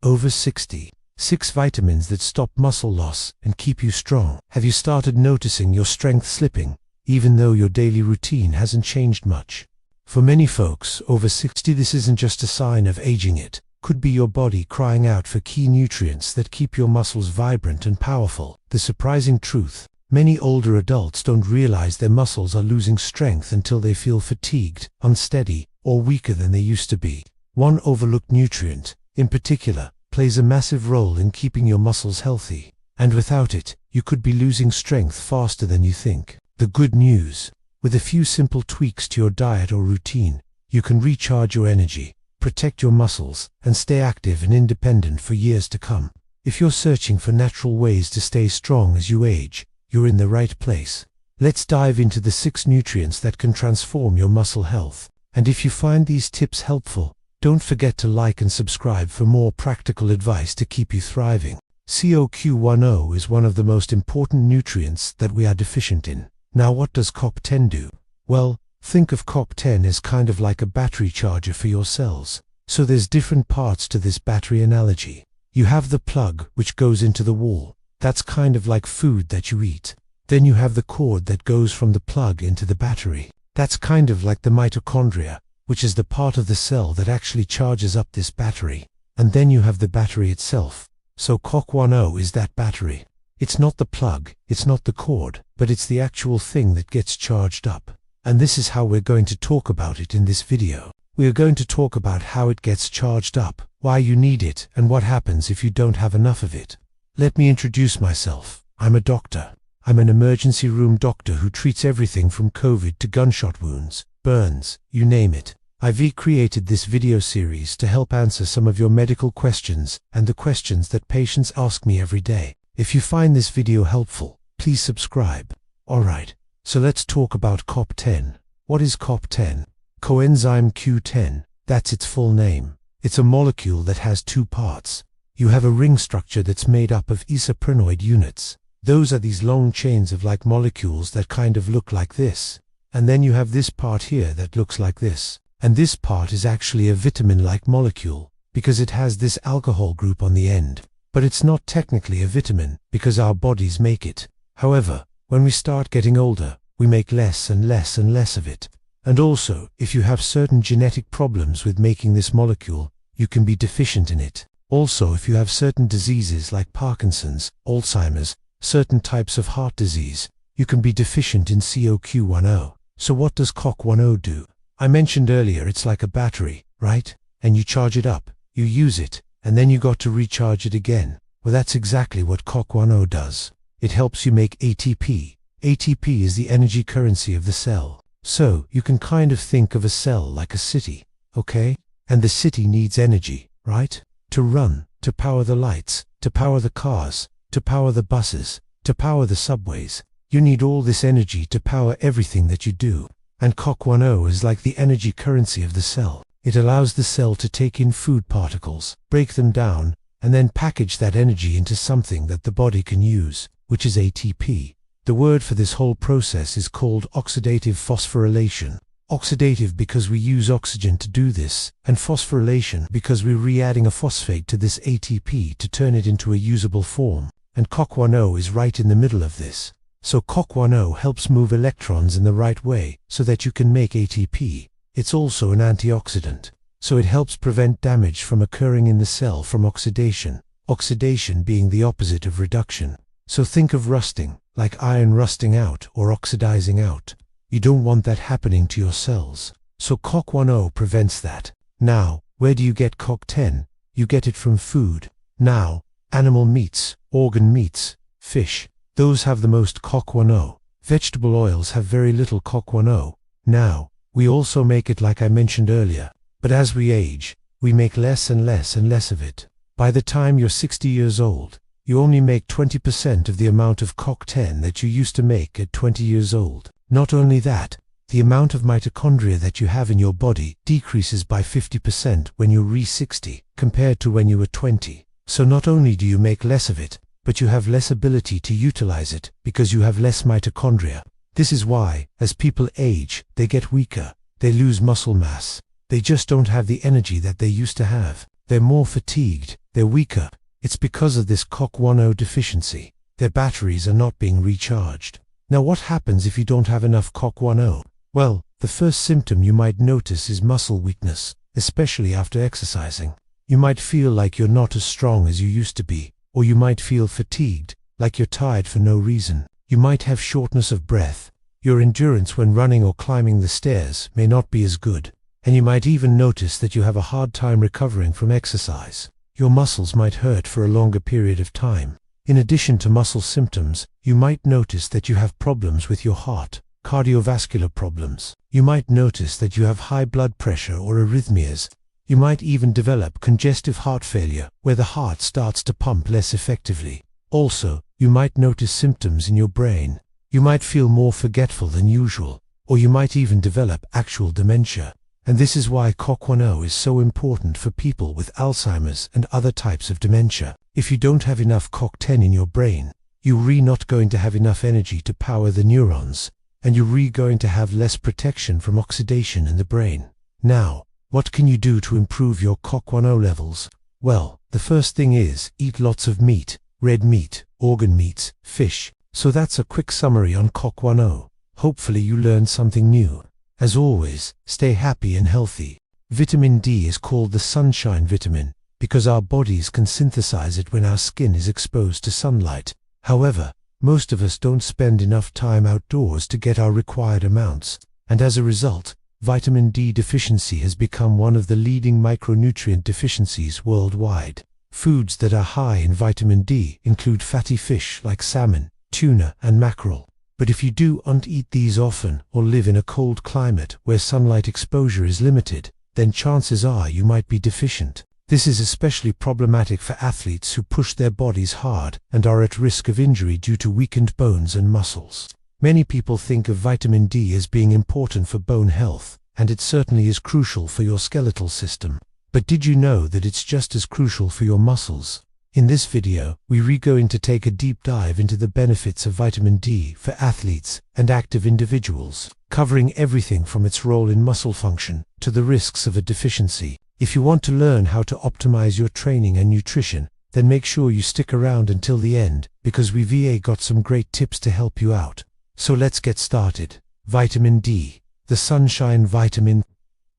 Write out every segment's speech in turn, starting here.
Over 60. 6 vitamins that stop muscle loss and keep you strong. Have you started noticing your strength slipping, even though your daily routine hasn't changed much? For many folks over 60, this isn't just a sign of aging. It could be your body crying out for key nutrients that keep your muscles vibrant and powerful. The surprising truth: many older adults don't realize their muscles are losing strength until they feel fatigued, unsteady, or weaker than they used to be. One overlooked nutrient, in particular, plays a massive role in keeping your muscles healthy. And without it, you could be losing strength faster than you think. The good news: with a few simple tweaks to your diet or routine, you can recharge your energy, protect your muscles, and stay active and independent for years to come. If you're searching for natural ways to stay strong as you age, you're in the right place. Let's dive into the 6 nutrients that can transform your muscle health. And if you find these tips helpful, don't forget to like and subscribe for more practical advice to keep you thriving. CoQ10 is one of the most important nutrients that we are deficient in. Now, what does CoQ10 do? Well, think of CoQ10 as kind of like a battery charger for your cells. So there's different parts to this battery analogy. You have the plug, which goes into the wall. That's kind of like food that you eat. Then you have the cord that goes from the plug into the battery. That's kind of like the mitochondria, which is the part of the cell that actually charges up this battery. And then you have the battery itself. So CoQ10 is that battery. It's not the plug, it's not the cord, but it's the actual thing that gets charged up. And this is how we're going to talk about it in this video. We are going to talk about how it gets charged up, why you need it, and what happens if you don't have enough of it. Let me introduce myself. I'm a doctor. I'm an emergency room doctor who treats everything from COVID to gunshot wounds, burns, you name it. I've created this video series to help answer some of your medical questions and the questions that patients ask me every day. If you find this video helpful, please subscribe. Alright, so let's talk about CoQ10. What is CoQ10? Coenzyme Q10, that's its full name. It's a molecule that has 2 parts. You have a ring structure that's made up of isoprenoid units. Those are these long chains of like molecules that kind of look like this. And then you have this part here that looks like this. And this part is actually a vitamin-like molecule, because it has this alcohol group on the end. But it's not technically a vitamin, because our bodies make it. However, when we start getting older, we make less and less and less of it. And also, if you have certain genetic problems with making this molecule, you can be deficient in it. Also, if you have certain diseases like Parkinson's, Alzheimer's, certain types of heart disease, you can be deficient in CoQ10. So what does CoQ10 do? I mentioned earlier it's like a battery, right? And you charge it up, you use it, and then you got to recharge it again. Well, that's exactly what CoQ10 does. It helps you make ATP. ATP is the energy currency of the cell. So, you can kind of think of a cell like a city, okay? And the city needs energy, right? To run, to power the lights, to power the cars, to power the buses, to power the subways. You need all this energy to power everything that you do. And CoQ10 is like the energy currency of the cell. It allows the cell to take in food particles, break them down, and then package that energy into something that the body can use, which is ATP. The word for this whole process is called oxidative phosphorylation. Oxidative because we use oxygen to do this, and phosphorylation because we're re-adding a phosphate to this ATP to turn it into a usable form. And CoQ10 is right in the middle of this. So CoQ10 helps move electrons in the right way so that you can make ATP. It's also an antioxidant. So it helps prevent damage from occurring in the cell from oxidation. Oxidation being the opposite of reduction. So think of rusting, like iron rusting out or oxidizing out. You don't want that happening to your cells. So CoQ10 prevents that. Now, where do you get CoQ10? You get it from food. Now, animal meats, organ meats, fish, those have the most CoQ10. Vegetable oils have very little CoQ10. Now, we also make it like I mentioned earlier. But as we age, we make less and less and less of it. By the time you're 60 years old, you only make 20% of the amount of CoQ10 that you used to make at 20 years old. Not only that, the amount of mitochondria that you have in your body decreases by 50% when you're re-60 compared to when you were 20. So not only do you make less of it, but you have less ability to utilize it because you have less mitochondria. This is why, as people age, they get weaker, they lose muscle mass. They just don't have the energy that they used to have. They're more fatigued, they're weaker. It's because of this COQ10 deficiency. Their batteries are not being recharged. Now what happens if you don't have enough COQ10? Well, the first symptom you might notice is muscle weakness, especially after exercising. You might feel like you're not as strong as you used to be, or you might feel fatigued, like you're tired for no reason. You might have shortness of breath. Your endurance when running or climbing the stairs may not be as good, and you might even notice that you have a hard time recovering from exercise. Your muscles might hurt for a longer period of time. In addition to muscle symptoms, you might notice that you have problems with your heart, cardiovascular problems. You might notice that you have high blood pressure or arrhythmias. You might even develop congestive heart failure, where the heart starts to pump less effectively. Also, you might notice symptoms in your brain. You might feel more forgetful than usual, or you might even develop actual dementia. And this is why COQ10 is so important for people with Alzheimer's and other types of dementia. If you don't have enough COQ10 in your brain, you're not going to have enough energy to power the neurons, and you're going to have less protection from oxidation in the brain. Now, what can you do to improve your COQ10 levels? Well, the first thing is eat lots of meat, red meat, organ meats, fish. So that's a quick summary on COQ10. Hopefully you learned something new. As always, stay happy and healthy. Vitamin D is called the sunshine vitamin because our bodies can synthesize it when our skin is exposed to sunlight. However, most of us don't spend enough time outdoors to get our required amounts, and as a result, vitamin D deficiency has become one of the leading micronutrient deficiencies worldwide. Foods that are high in vitamin D include fatty fish like salmon, tuna, and mackerel. But if you don't eat these often or live in a cold climate where sunlight exposure is limited, then chances are you might be deficient. This is especially problematic for athletes who push their bodies hard and are at risk of injury due to weakened bones and muscles. Many people think of vitamin D as being important for bone health, and it certainly is crucial for your skeletal system. But did you know that it's just as crucial for your muscles? In this video, we're going to take a deep dive into the benefits of vitamin D for athletes and active individuals, covering everything from its role in muscle function to the risks of a deficiency. If you want to learn how to optimize your training and nutrition, then make sure you stick around until the end, because we've got some great tips to help you out. So let's get started. Vitamin D, the sunshine vitamin.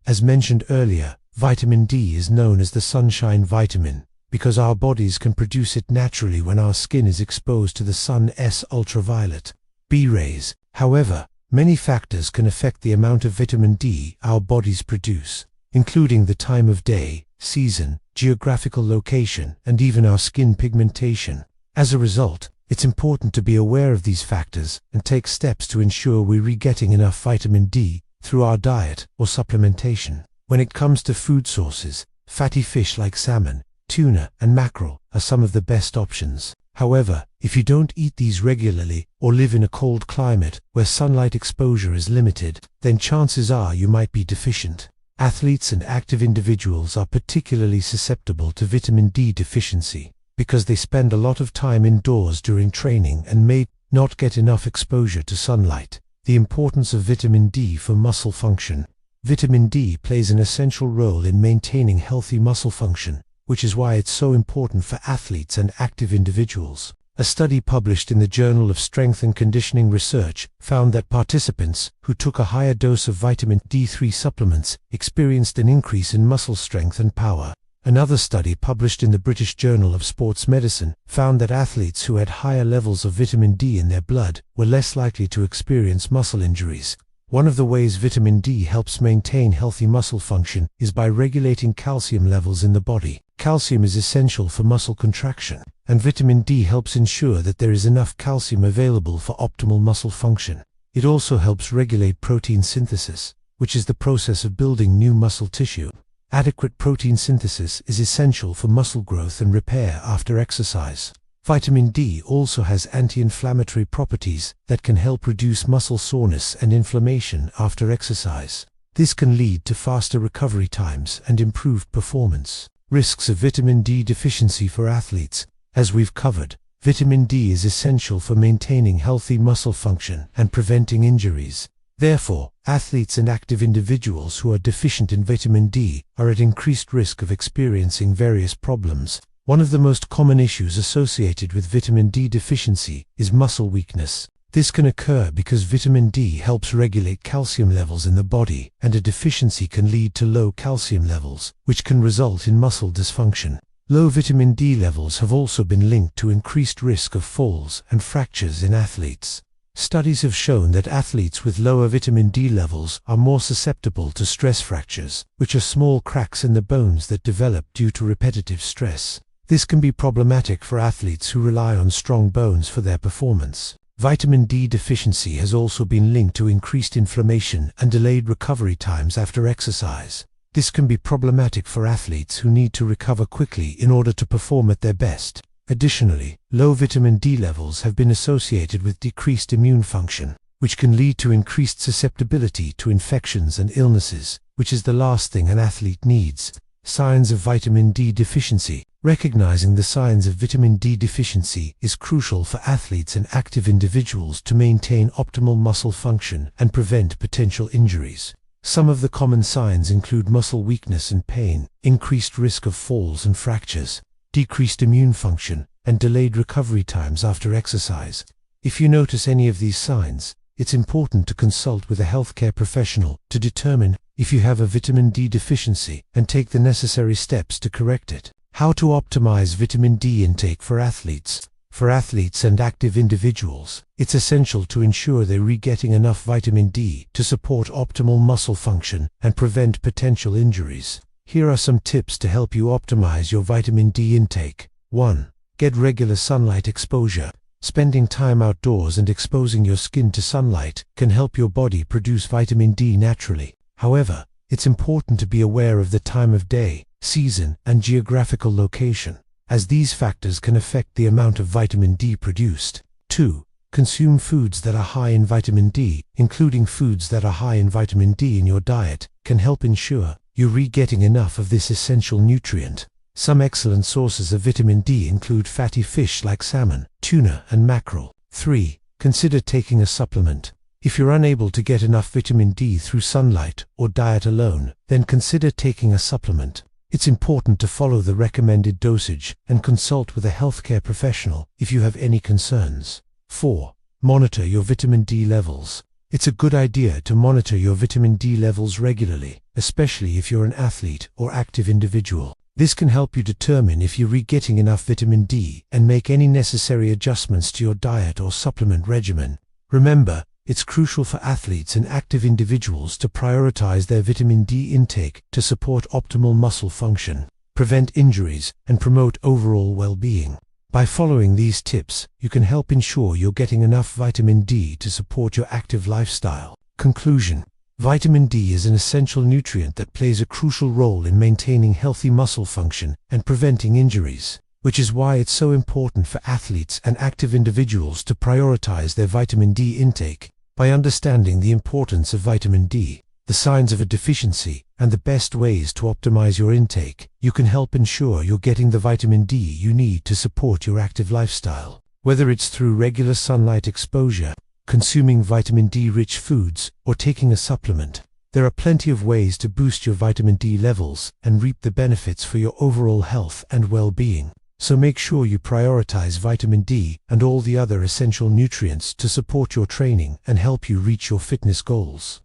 As mentioned earlier, vitamin D is known as the sunshine vitamin because our bodies can produce it naturally when our skin is exposed to the sun's ultraviolet B rays. However, many factors can affect the amount of vitamin D our bodies produce, including the time of day, season, geographical location, and even our skin pigmentation. As a result, it's important to be aware of these factors and take steps to ensure we're getting enough vitamin D through our diet or supplementation. When it comes to food sources, fatty fish like salmon, tuna, and mackerel are some of the best options. However, if you don't eat these regularly or live in a cold climate where sunlight exposure is limited, then chances are you might be deficient. Athletes and active individuals are particularly susceptible to vitamin D deficiency because they spend a lot of time indoors during training and may not get enough exposure to sunlight. The importance of vitamin D for muscle function. Vitamin D plays an essential role in maintaining healthy muscle function, which is why it's so important for athletes and active individuals. A study published in the Journal of Strength and Conditioning Research found that participants who took a higher dose of vitamin D3 supplements experienced an increase in muscle strength and power. Another study published in the British Journal of Sports Medicine found that athletes who had higher levels of vitamin D in their blood were less likely to experience muscle injuries. One of the ways vitamin D helps maintain healthy muscle function is by regulating calcium levels in the body. Calcium is essential for muscle contraction, and vitamin D helps ensure that there is enough calcium available for optimal muscle function. It also helps regulate protein synthesis, which is the process of building new muscle tissue. Adequate protein synthesis is essential for muscle growth and repair after exercise. Vitamin D also has anti-inflammatory properties that can help reduce muscle soreness and inflammation after exercise. This can lead to faster recovery times and improved performance. Risks of vitamin D deficiency for athletes. As we've covered, vitamin D is essential for maintaining healthy muscle function and preventing injuries. Therefore, athletes and active individuals who are deficient in vitamin D are at increased risk of experiencing various problems. One of the most common issues associated with vitamin D deficiency is muscle weakness. This can occur because vitamin D helps regulate calcium levels in the body, and a deficiency can lead to low calcium levels, which can result in muscle dysfunction. Low vitamin D levels have also been linked to increased risk of falls and fractures in athletes. Studies have shown that athletes with lower vitamin D levels are more susceptible to stress fractures, which are small cracks in the bones that develop due to repetitive stress. This can be problematic for athletes who rely on strong bones for their performance. Vitamin D deficiency has also been linked to increased inflammation and delayed recovery times after exercise. This can be problematic for athletes who need to recover quickly in order to perform at their best. Additionally, low vitamin D levels have been associated with decreased immune function, which can lead to increased susceptibility to infections and illnesses, which is the last thing an athlete needs. Signs of vitamin D deficiency. Recognizing the signs of vitamin D deficiency is crucial for athletes and active individuals to maintain optimal muscle function and prevent potential injuries. Some of the common signs include muscle weakness and pain, increased risk of falls and fractures, decreased immune function, and delayed recovery times after exercise. If you notice any of these signs, it's important to consult with a healthcare professional to determine if you have a vitamin D deficiency and take the necessary steps to correct it. How to optimize vitamin D intake for athletes. For athletes and active individuals, it's essential to ensure they're getting enough vitamin D to support optimal muscle function and prevent potential injuries. Here are some tips to help you optimize your vitamin D intake. 1. Get regular sunlight exposure. Spending time outdoors and exposing your skin to sunlight can help your body produce vitamin D naturally. However, it's important to be aware of the time of day, season, and geographical location, as these factors can affect the amount of vitamin D produced. 2. Consume foods that are high in vitamin D. Including foods that are high in vitamin D in your diet can help ensure you're getting enough of this essential nutrient. Some excellent sources of vitamin D include fatty fish like salmon, tuna, and mackerel. 3. Consider taking a supplement. If you're unable to get enough vitamin D through sunlight or diet alone, then consider taking a supplement. It's important to follow the recommended dosage and consult with a healthcare professional if you have any concerns. 4. Monitor your vitamin D levels. It's a good idea to monitor your vitamin D levels regularly, especially if you're an athlete or active individual. This can help you determine if you're getting enough vitamin D and make any necessary adjustments to your diet or supplement regimen. Remember, it's crucial for athletes and active individuals to prioritize their vitamin D intake to support optimal muscle function, prevent injuries, and promote overall well-being. By following these tips, you can help ensure you're getting enough vitamin D to support your active lifestyle. Conclusion. Vitamin D is an essential nutrient that plays a crucial role in maintaining healthy muscle function and preventing injuries, which is why it's so important for athletes and active individuals to prioritize their vitamin D intake. By understanding the importance of vitamin D, the signs of a deficiency, and the best ways to optimize your intake, you can help ensure you're getting the vitamin D you need to support your active lifestyle. Whether it's through regular sunlight exposure, consuming vitamin D-rich foods, or taking a supplement, there are plenty of ways to boost your vitamin D levels and reap the benefits for your overall health and well-being. So make sure you prioritize vitamin D and all the other essential nutrients to support your training and help you reach your fitness goals.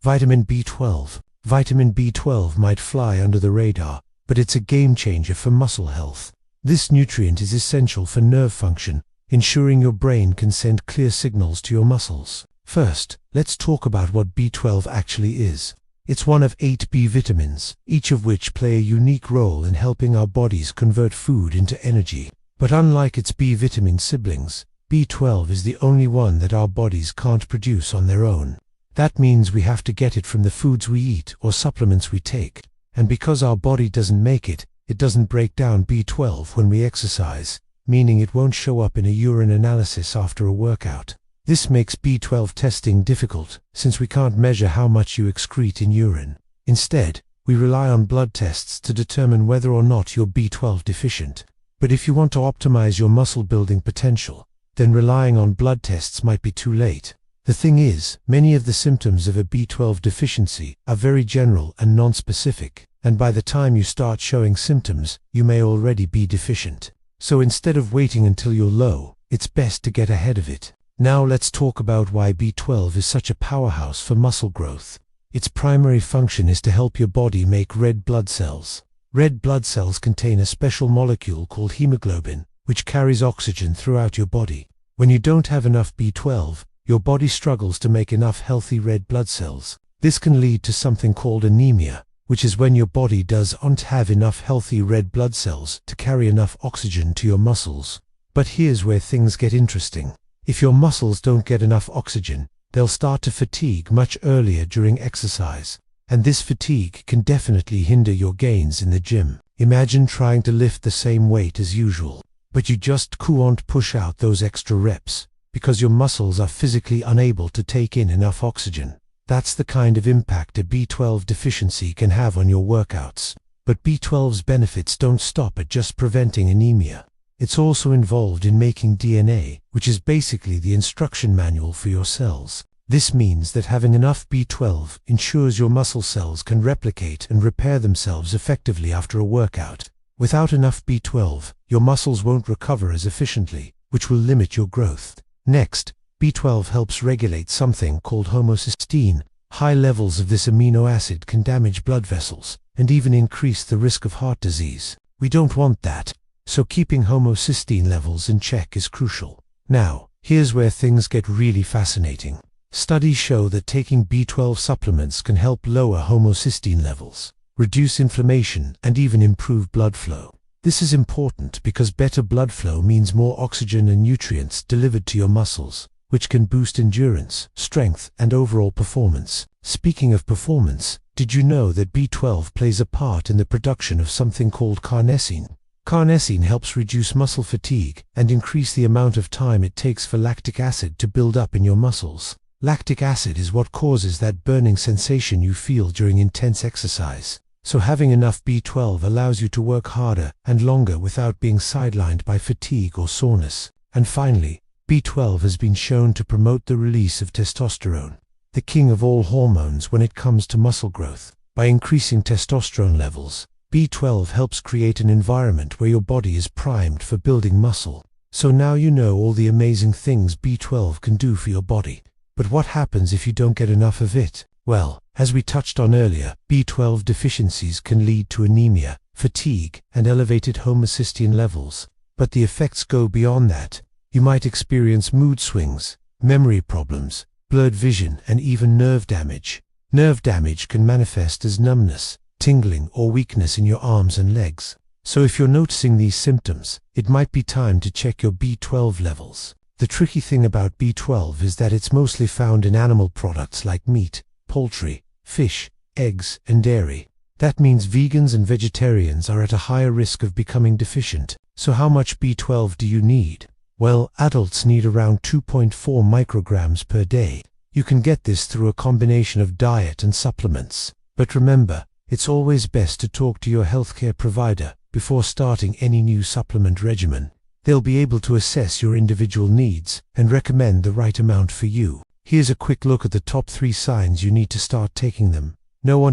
Vitamin B12. Vitamin B12 might fly under the radar, but it's a game changer for muscle health. This nutrient is essential for nerve function, ensuring your brain can send clear signals to your muscles. First, let's talk about what B12 actually is. It's one of 8 B vitamins, each of which play a unique role in helping our bodies convert food into energy. But unlike its B vitamin siblings, B12 is the only one that our bodies can't produce on their own. That means we have to get it from the foods we eat or supplements we take. And because our body doesn't make it, it doesn't break down B12 when we exercise, meaning it won't show up in a urine analysis after a workout. This makes B12 testing difficult, since we can't measure how much you excrete in urine. Instead, we rely on blood tests to determine whether or not you're B12 deficient. But if you want to optimize your muscle building potential, then relying on blood tests might be too late. The thing is, many of the symptoms of a B12 deficiency are very general and non-specific, and by the time you start showing symptoms, you may already be deficient. So instead of waiting until you're low, it's best to get ahead of it. Now let's talk about why B12 is such a powerhouse for muscle growth. Its primary function is to help your body make red blood cells. Red blood cells contain a special molecule called hemoglobin, which carries oxygen throughout your body. When you don't have enough B12, your body struggles to make enough healthy red blood cells. This can lead to something called anemia, which is when your body doesn't have enough healthy red blood cells to carry enough oxygen to your muscles. But here's where things get interesting. If your muscles don't get enough oxygen, they'll start to fatigue much earlier during exercise. And this fatigue can definitely hinder your gains in the gym. Imagine trying to lift the same weight as usual, but you just can't push out those extra reps because your muscles are physically unable to take in enough oxygen. That's the kind of impact a B12 deficiency can have on your workouts. But B12's benefits don't stop at just preventing anemia. It's also involved in making DNA, which is basically the instruction manual for your cells. This means that having enough B12 ensures your muscle cells can replicate and repair themselves effectively after a workout. Without enough B12, your muscles won't recover as efficiently, which will limit your growth. Next, B12 helps regulate something called homocysteine. High levels of this amino acid can damage blood vessels and even increase the risk of heart disease. We don't want that, so keeping homocysteine levels in check is crucial. Now, here's where things get really fascinating. Studies show that taking B12 supplements can help lower homocysteine levels, reduce inflammation, and even improve blood flow. This is important because better blood flow means more oxygen and nutrients delivered to your muscles, which can boost endurance, strength, and overall performance. Speaking of performance, did you know that B12 plays a part in the production of something called carnosine? Carnosine helps reduce muscle fatigue and increase the amount of time it takes for lactic acid to build up in your muscles. Lactic acid is what causes that burning sensation you feel during intense exercise. So having enough B12 allows you to work harder and longer without being sidelined by fatigue or soreness. And finally, B12 has been shown to promote the release of testosterone, the king of all hormones when it comes to muscle growth. By increasing testosterone levels, B12 helps create an environment where your body is primed for building muscle. So now you know all the amazing things B12 can do for your body. But what happens if you don't get enough of it? Well, as we touched on earlier, B12 deficiencies can lead to anemia, fatigue, and elevated homocysteine levels. But the effects go beyond that. You might experience mood swings, memory problems, blurred vision, and even nerve damage. Nerve damage can manifest as numbness, tingling, or weakness in your arms and legs. So if you're noticing these symptoms, it might be time to check your B12 levels. The tricky thing about B12 is that it's mostly found in animal products like meat, poultry, fish, eggs, and dairy. That means vegans and vegetarians are at a higher risk of becoming deficient. So how much B12 do you need? Well, adults need around 2.4 micrograms per day. You can get this through a combination of diet and supplements. But remember, it's always best to talk to your healthcare provider before starting any new supplement regimen. They'll be able to assess your individual needs and recommend the right amount for you. Here's a quick look at the top 3 signs you need to start taking them.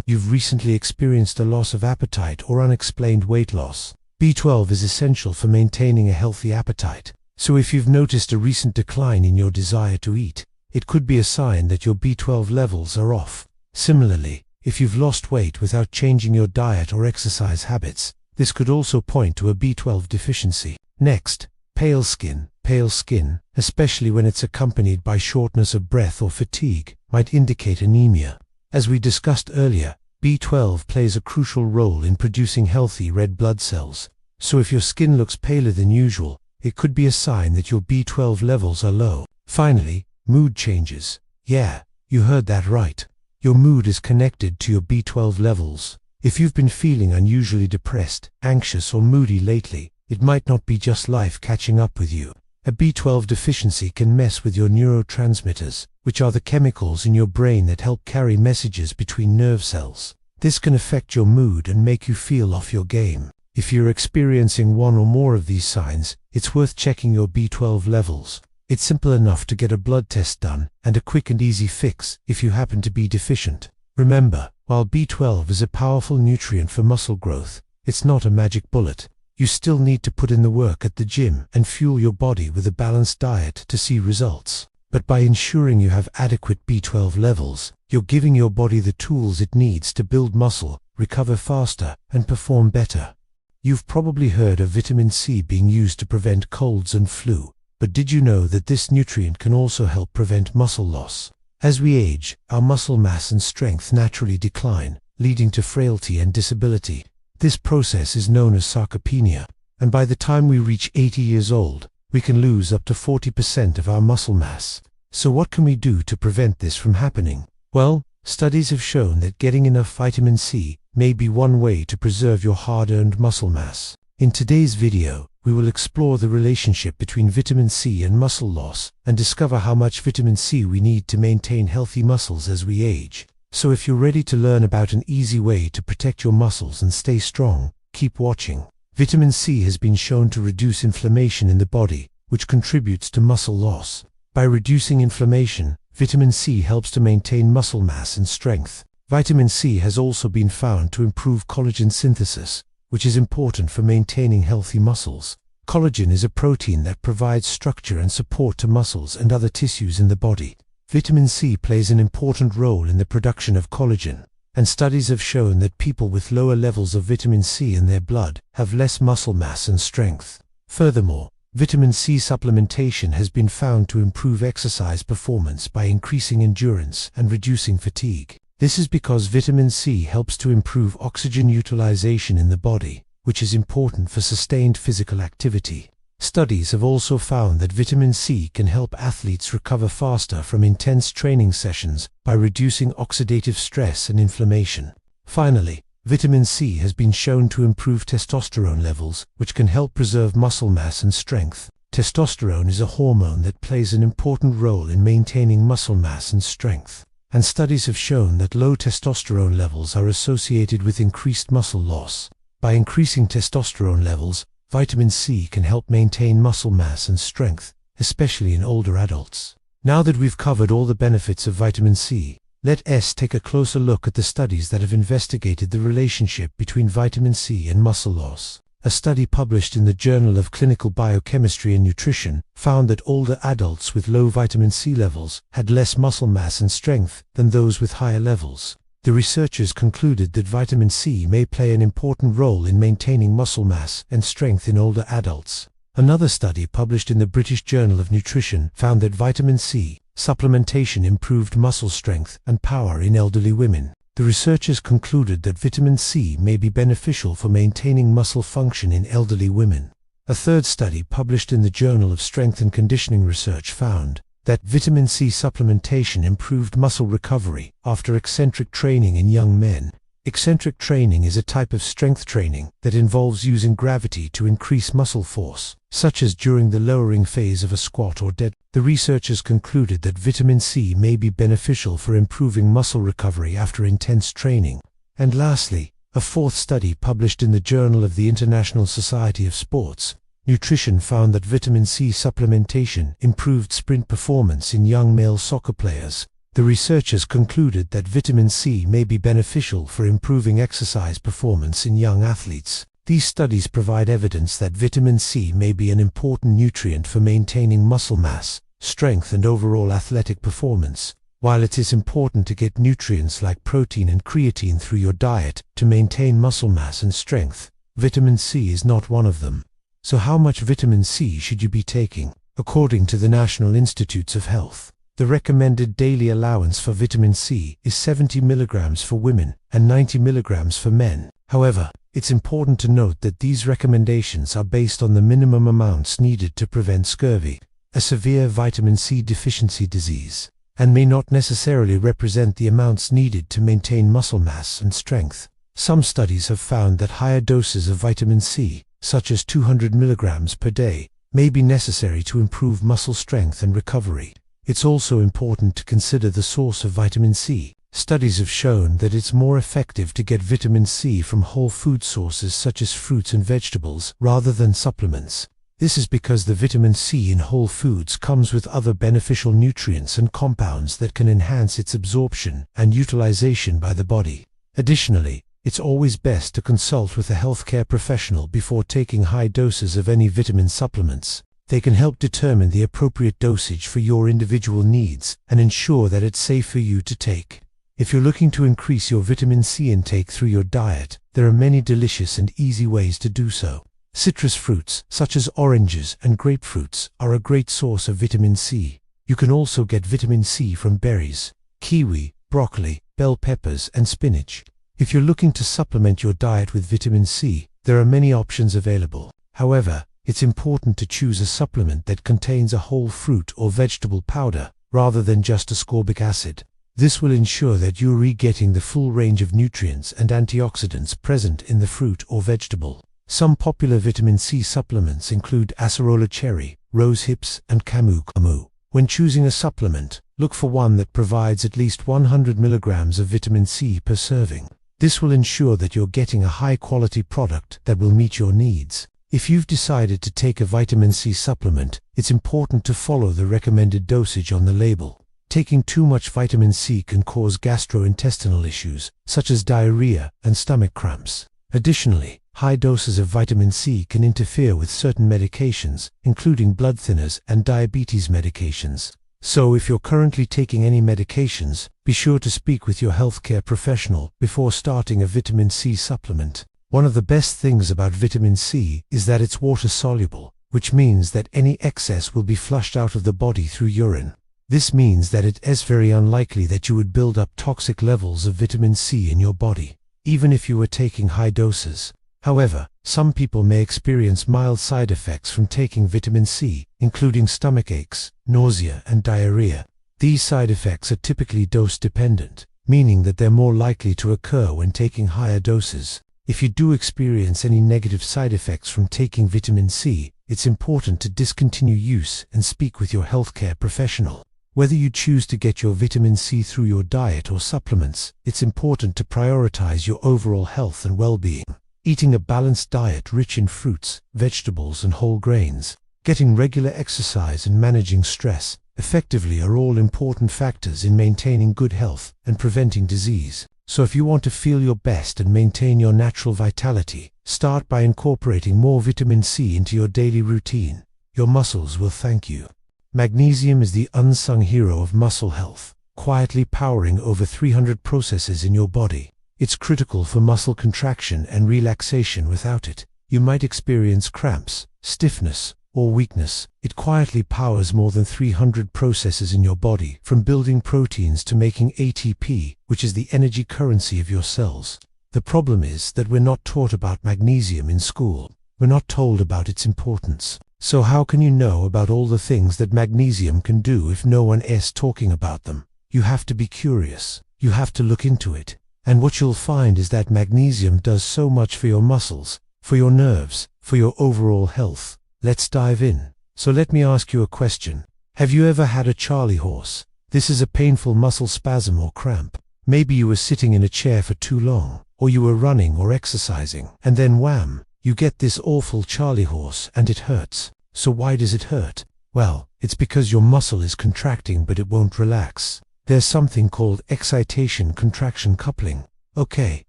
You've recently experienced a loss of appetite or unexplained weight loss. B12 is essential for maintaining a healthy appetite. So if you've noticed a recent decline in your desire to eat, it could be a sign that your B12 levels are off. Similarly, if you've lost weight without changing your diet or exercise habits, this could also point to a B12 deficiency. Next, pale skin. Pale skin, especially when it's accompanied by shortness of breath or fatigue, might indicate anemia. As we discussed earlier, B12 plays a crucial role in producing healthy red blood cells. So if your skin looks paler than usual, it could be a sign that your B12 levels are low. Finally, mood changes. Yeah, you heard that right. Your mood is connected to your B12 levels. If you've been feeling unusually depressed, anxious, or moody lately, it might not be just life catching up with you. A B12 deficiency can mess with your neurotransmitters, which are the chemicals in your brain that help carry messages between nerve cells. This can affect your mood and make you feel off your game. If you're experiencing one or more of these signs, it's worth checking your B12 levels. It's simple enough to get a blood test done, and a quick and easy fix if you happen to be deficient. Remember, while B12 is a powerful nutrient for muscle growth, it's not a magic bullet. You still need to put in the work at the gym and fuel your body with a balanced diet to see results. But by ensuring you have adequate B12 levels, you're giving your body the tools it needs to build muscle, recover faster, and perform better. You've probably heard of vitamin C being used to prevent colds and flu, but did you know that this nutrient can also help prevent muscle loss? As we age, our muscle mass and strength naturally decline, leading to frailty and disability. This process is known as sarcopenia, and by the time we reach 80 years old, we can lose up to 40% of our muscle mass. So what can we do to prevent this from happening? Well, studies have shown that getting enough vitamin C may be one way to preserve your hard-earned muscle mass. In today's video, we will explore the relationship between vitamin C and muscle loss and discover how much vitamin C we need to maintain healthy muscles as we age. So if you're ready to learn about an easy way to protect your muscles and stay strong, keep watching. Vitamin C has been shown to reduce inflammation in the body, which contributes to muscle loss. By reducing inflammation, vitamin C helps to maintain muscle mass and strength. Vitamin C has also been found to improve collagen synthesis, which is important for maintaining healthy muscles. Collagen is a protein that provides structure and support to muscles and other tissues in the body. Vitamin C plays an important role in the production of collagen, and studies have shown that people with lower levels of vitamin C in their blood have less muscle mass and strength. Furthermore, vitamin C supplementation has been found to improve exercise performance by increasing endurance and reducing fatigue. This is because vitamin C helps to improve oxygen utilization in the body, which is important for sustained physical activity. Studies have also found that vitamin C can help athletes recover faster from intense training sessions by reducing oxidative stress and inflammation. Finally, vitamin C has been shown to improve testosterone levels, which can help preserve muscle mass and strength. Testosterone is a hormone that plays an important role in maintaining muscle mass and strength, and studies have shown that low testosterone levels are associated with increased muscle loss. By increasing testosterone levels, vitamin C can help maintain muscle mass and strength, especially in older adults. Now that we've covered all the benefits of vitamin C, let's take a closer look at the studies that have investigated the relationship between vitamin C and muscle loss. A study published in the Journal of Clinical Biochemistry and Nutrition found that older adults with low vitamin C levels had less muscle mass and strength than those with higher levels. The researchers concluded that vitamin C may play an important role in maintaining muscle mass and strength in older adults. Another study published in the British Journal of Nutrition found that vitamin C supplementation improved muscle strength and power in elderly women. The researchers concluded that vitamin C may be beneficial for maintaining muscle function in elderly women. A third study published in the Journal of Strength and Conditioning Research found that vitamin C supplementation improved muscle recovery after eccentric training in young men. Eccentric training is a type of strength training that involves using gravity to increase muscle force, such as during the lowering phase of a squat or deadlift. The researchers concluded that vitamin C may be beneficial for improving muscle recovery after intense training. And lastly, a fourth study published in the Journal of the International Society of Sports Nutrition found that vitamin C supplementation improved sprint performance in young male soccer players. The researchers concluded that vitamin C may be beneficial for improving exercise performance in young athletes. These studies provide evidence that vitamin C may be an important nutrient for maintaining muscle mass, strength, and overall athletic performance. While it is important to get nutrients like protein and creatine through your diet to maintain muscle mass and strength, vitamin C is not one of them. So how much vitamin C should you be taking? According to the National Institutes of Health, the recommended daily allowance for vitamin C is 70 mg for women and 90 mg for men. However, it's important to note that these recommendations are based on the minimum amounts needed to prevent scurvy, a severe vitamin C deficiency disease, and may not necessarily represent the amounts needed to maintain muscle mass and strength. Some studies have found that higher doses of vitamin C, such as 200 mg per day, may be necessary to improve muscle strength and recovery. It's also important to consider the source of vitamin C. Studies have shown that it's more effective to get vitamin C from whole food sources such as fruits and vegetables rather than supplements. This is because the vitamin C in whole foods comes with other beneficial nutrients and compounds that can enhance its absorption and utilization by the body. Additionally, it's always best to consult with a healthcare professional before taking high doses of any vitamin supplements. They can help determine the appropriate dosage for your individual needs and ensure that it's safe for you to take. If you're looking to increase your vitamin C intake through your diet, there are many delicious and easy ways to do so. Citrus fruits, such as oranges and grapefruits, are a great source of vitamin C. You can also get vitamin C from berries, kiwi, broccoli, bell peppers, and spinach. If you're looking to supplement your diet with vitamin C, there are many options available. However, it's important to choose a supplement that contains a whole fruit or vegetable powder, rather than just ascorbic acid. This will ensure that you're getting the full range of nutrients and antioxidants present in the fruit or vegetable. Some popular vitamin C supplements include acerola cherry, rose hips, and camu camu. When choosing a supplement, look for one that provides at least 100 milligrams of vitamin C per serving. This will ensure that you're getting a high-quality product that will meet your needs. If you've decided to take a vitamin C supplement, it's important to follow the recommended dosage on the label. Taking too much vitamin C can cause gastrointestinal issues, such as diarrhea and stomach cramps. Additionally, high doses of vitamin C can interfere with certain medications, including blood thinners and diabetes medications. So if you're currently taking any medications, be sure to speak with your healthcare professional before starting a vitamin C supplement. One of the best things about vitamin C is that it's water-soluble, which means that any excess will be flushed out of the body through urine. This means that it is very unlikely that you would build up toxic levels of vitamin C in your body, even if you were taking high doses. However, some people may experience mild side effects from taking vitamin C, including stomach aches, nausea, and diarrhea. These side effects are typically dose-dependent, meaning that they're more likely to occur when taking higher doses. If you do experience any negative side effects from taking vitamin C, it's important to discontinue use and speak with your healthcare professional. Whether you choose to get your vitamin C through your diet or supplements, it's important to prioritize your overall health and well-being. Eating a balanced diet rich in fruits, vegetables, and whole grains, getting regular exercise, and managing stress effectively are all important factors in maintaining good health and preventing disease. So if you want to feel your best and maintain your natural vitality, start by incorporating more vitamin C into your daily routine. Your muscles will thank you. Magnesium is the unsung hero of muscle health, quietly powering over 300 processes in your body. It's critical for muscle contraction and relaxation. Without it, you might experience cramps, stiffness, or weakness. It quietly powers more than 300 processes in your body, from building proteins to making ATP, which is the energy currency of your cells. The problem is that we're not taught about magnesium in school. We're not told about its importance. So how can you know about all the things that magnesium can do if no one is talking about them? You have to be curious. You have to look into it. And what you'll find is that magnesium does so much for your muscles, for your nerves, for your overall health. Let's dive in. So let me ask you a question. Have you ever had a Charlie horse? This is a painful muscle spasm or cramp. Maybe you were sitting in a chair for too long, or you were running or exercising, and then wham, you get this awful Charlie horse and it hurts. So why does it hurt? Well, it's because your muscle is contracting but it won't relax. There's something called excitation-contraction coupling. Okay,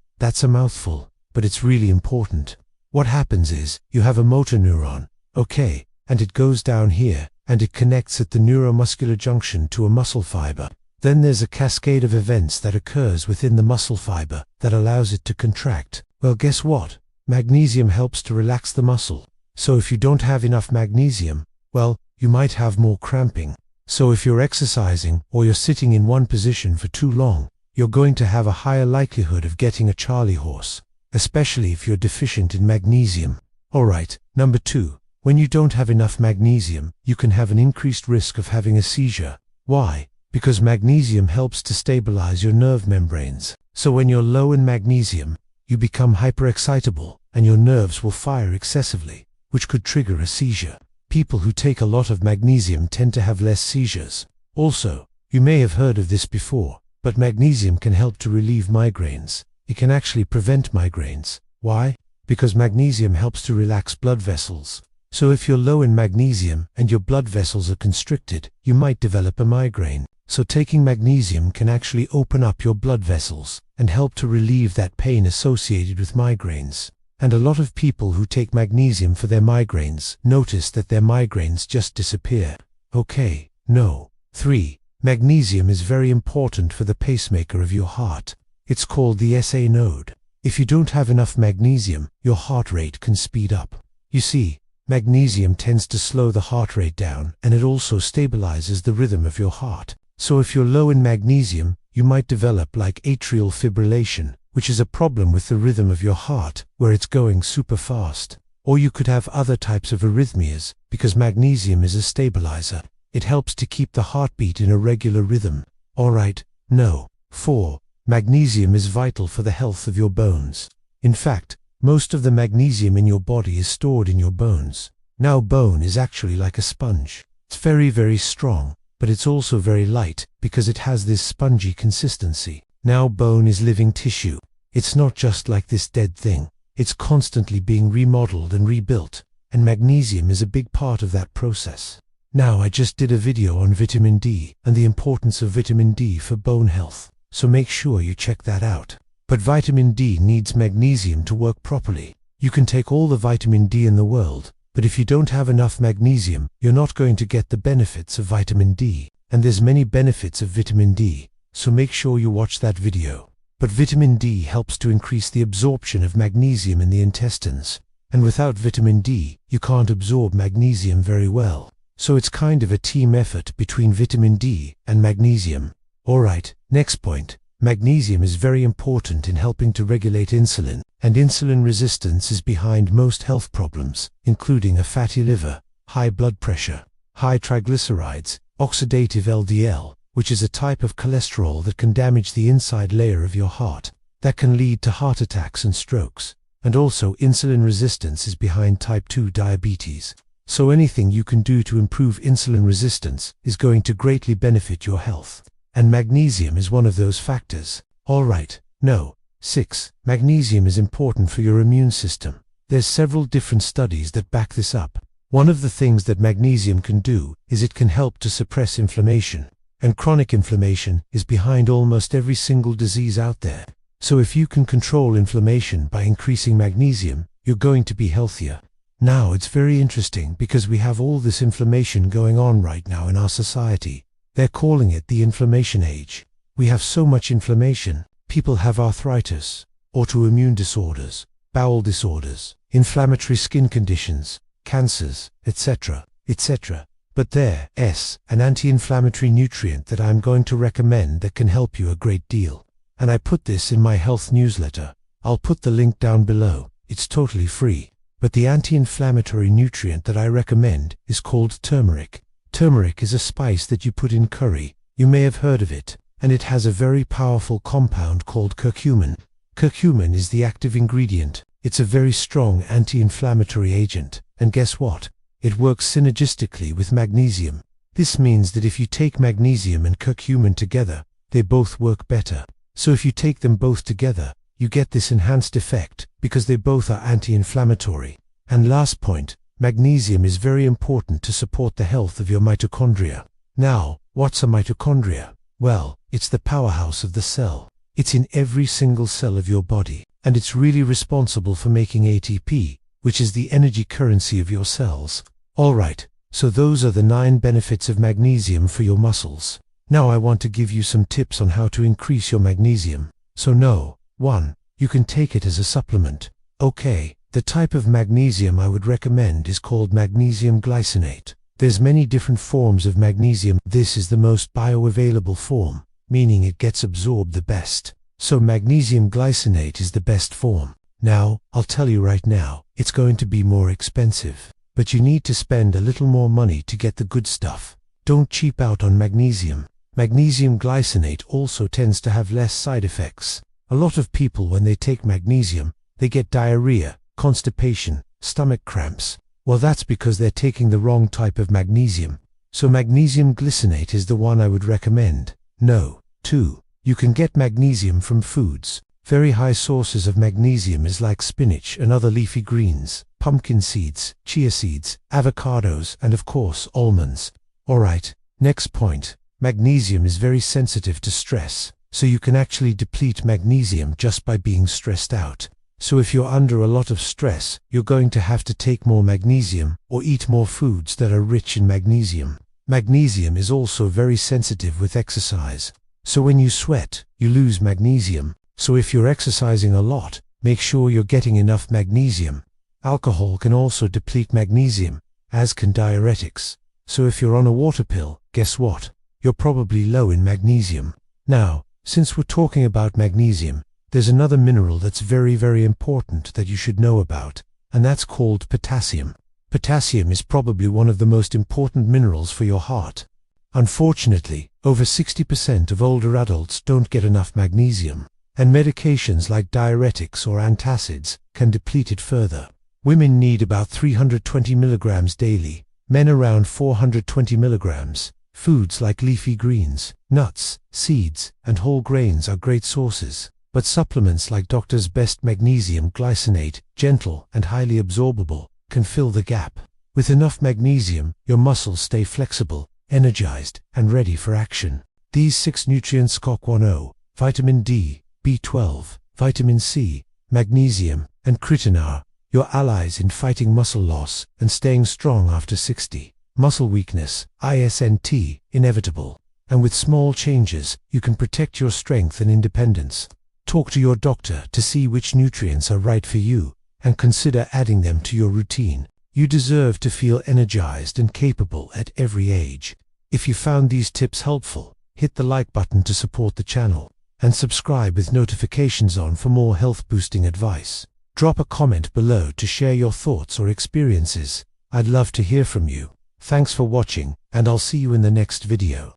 that's a mouthful, but it's really important. What happens is, you have a motor neuron, okay, and it goes down here, and it connects at the neuromuscular junction to a muscle fiber. Then there's a cascade of events that occurs within the muscle fiber that allows it to contract. Well, guess what? Magnesium helps to relax the muscle. So if you don't have enough magnesium, well, you might have more cramping. So if you're exercising or you're sitting in one position for too long, you're going to have a higher likelihood of getting a Charlie horse, especially if you're deficient in magnesium. Alright, number 2. When you don't have enough magnesium, you can have an increased risk of having a seizure. Why? Because magnesium helps to stabilize your nerve membranes. So when you're low in magnesium, you become hyperexcitable and your nerves will fire excessively, which could trigger a seizure. People who take a lot of magnesium tend to have less seizures. Also, you may have heard of this before, but magnesium can help to relieve migraines. It can actually prevent migraines. Why? Because magnesium helps to relax blood vessels. So if you're low in magnesium and your blood vessels are constricted, you might develop a migraine. So taking magnesium can actually open up your blood vessels and help to relieve that pain associated with migraines. And a lot of people who take magnesium for their migraines notice that their migraines just disappear. Okay, no. 3. Magnesium is very important for the pacemaker of your heart. It's called the SA node. If you don't have enough magnesium, your heart rate can speed up. You see, magnesium tends to slow the heart rate down, and it also stabilizes the rhythm of your heart. So if you're low in magnesium, you might develop like atrial fibrillation, which is a problem with the rhythm of your heart, where it's going super fast. Or you could have other types of arrhythmias, because magnesium is a stabilizer. It helps to keep the heartbeat in a regular rhythm. Alright, no. 4. Magnesium is vital for the health of your bones. In fact, most of the magnesium in your body is stored in your bones. Now bone is actually like a sponge. It's very, very strong, but it's also very light because it has this spongy consistency. Now bone is living tissue. It's not just like this dead thing. It's constantly being remodeled and rebuilt, and magnesium is a big part of that process. Now I just did a video on vitamin D and the importance of vitamin D for bone health, so make sure you check that out. But vitamin D needs magnesium to work properly. You can take all the vitamin D in the world, but if you don't have enough magnesium, you're not going to get the benefits of vitamin D. And there's many benefits of vitamin D, so make sure you watch that video. But vitamin D helps to increase the absorption of magnesium in the intestines. And without vitamin D, you can't absorb magnesium very well. So it's kind of a team effort between vitamin D and magnesium. Alright, next point. Magnesium is very important in helping to regulate insulin, and insulin resistance is behind most health problems, including a fatty liver, high blood pressure, high triglycerides, oxidative LDL, which is a type of cholesterol that can damage the inside layer of your heart. That can lead to heart attacks and strokes. And also insulin resistance is behind type 2 diabetes. So anything you can do to improve insulin resistance is going to greatly benefit your health. And magnesium is one of those factors. Alright, no. 6. Magnesium is important for your immune system. There's several different studies that back this up. One of the things that magnesium can do is it can help to suppress inflammation. And chronic inflammation is behind almost every single disease out there. So if you can control inflammation by increasing magnesium, you're going to be healthier. Now it's very interesting because we have all this inflammation going on right now in our society. They're calling it the inflammation age. We have so much inflammation. People have arthritis, autoimmune disorders, bowel disorders, inflammatory skin conditions, cancers, etc., etc. But there's an anti-inflammatory nutrient that I'm going to recommend that can help you a great deal. And I put this in my health newsletter. I'll put the link down below. It's totally free. But the anti-inflammatory nutrient that I recommend is called turmeric. Turmeric is a spice that you put in curry. You may have heard of it. And it has a very powerful compound called curcumin. Curcumin is the active ingredient. It's a very strong anti-inflammatory agent. And guess what? It works synergistically with magnesium. This means that if you take magnesium and curcumin together, they both work better. So if you take them both together, you get this enhanced effect because they both are anti-inflammatory. And last point, magnesium is very important to support the health of your mitochondria. Now, what's a mitochondria? Well, it's the powerhouse of the cell. It's in every single cell of your body, and it's really responsible for making ATP, which is the energy currency of your cells. Alright, so those are the 9 benefits of magnesium for your muscles. Now I want to give you some tips on how to increase your magnesium. So no. 1. You can take it as a supplement. Okay, the type of magnesium I would recommend is called magnesium glycinate. There's many different forms of magnesium. This is the most bioavailable form, meaning it gets absorbed the best. So magnesium glycinate is the best form. Now, I'll tell you right now, it's going to be more expensive. But you need to spend a little more money to get the good stuff. Don't cheap out on magnesium. Magnesium glycinate also tends to have less side effects. A lot of people, when they take magnesium, they get diarrhea, constipation, stomach cramps. Well, that's because they're taking the wrong type of magnesium. So magnesium glycinate is the one I would recommend. No. 2. You can get magnesium from foods. Very high sources of magnesium is like spinach and other leafy greens, pumpkin seeds, chia seeds, avocados, and of course almonds. Alright, next point. Magnesium is very sensitive to stress, so you can actually deplete magnesium just by being stressed out. So if you're under a lot of stress, you're going to have to take more magnesium or eat more foods that are rich in magnesium. Magnesium is also very sensitive with exercise. So when you sweat, you lose magnesium. So if you're exercising a lot, make sure you're getting enough magnesium. Alcohol can also deplete magnesium, as can diuretics. So if you're on a water pill, guess what? You're probably low in magnesium. Now, since we're talking about magnesium, there's another mineral that's very important that you should know about, and that's called potassium. Potassium is probably one of the most important minerals for your heart. Unfortunately, over 60% of older adults don't get enough magnesium, and medications like diuretics or antacids can deplete it further. Women need about 320 milligrams daily, men around 420 milligrams. Foods like leafy greens, nuts, seeds, and whole grains are great sources, but supplements like Doctor's Best Magnesium Glycinate, gentle and highly absorbable, can fill the gap. With enough magnesium, your muscles stay flexible, energized, and ready for action. These 6 nutrients COQ10, vitamin D, B12, vitamin C, magnesium, and creatine are your allies in fighting muscle loss and staying strong after 60. Muscle weakness, ISNT, inevitable. And with small changes, you can protect your strength and independence. Talk to your doctor to see which nutrients are right for you, and consider adding them to your routine. You deserve to feel energized and capable at every age. If you found these tips helpful, hit the like button to support the channel, and subscribe with notifications on for more health-boosting advice. Drop a comment below to share your thoughts or experiences. I'd love to hear from you. Thanks for watching, and I'll see you in the next video.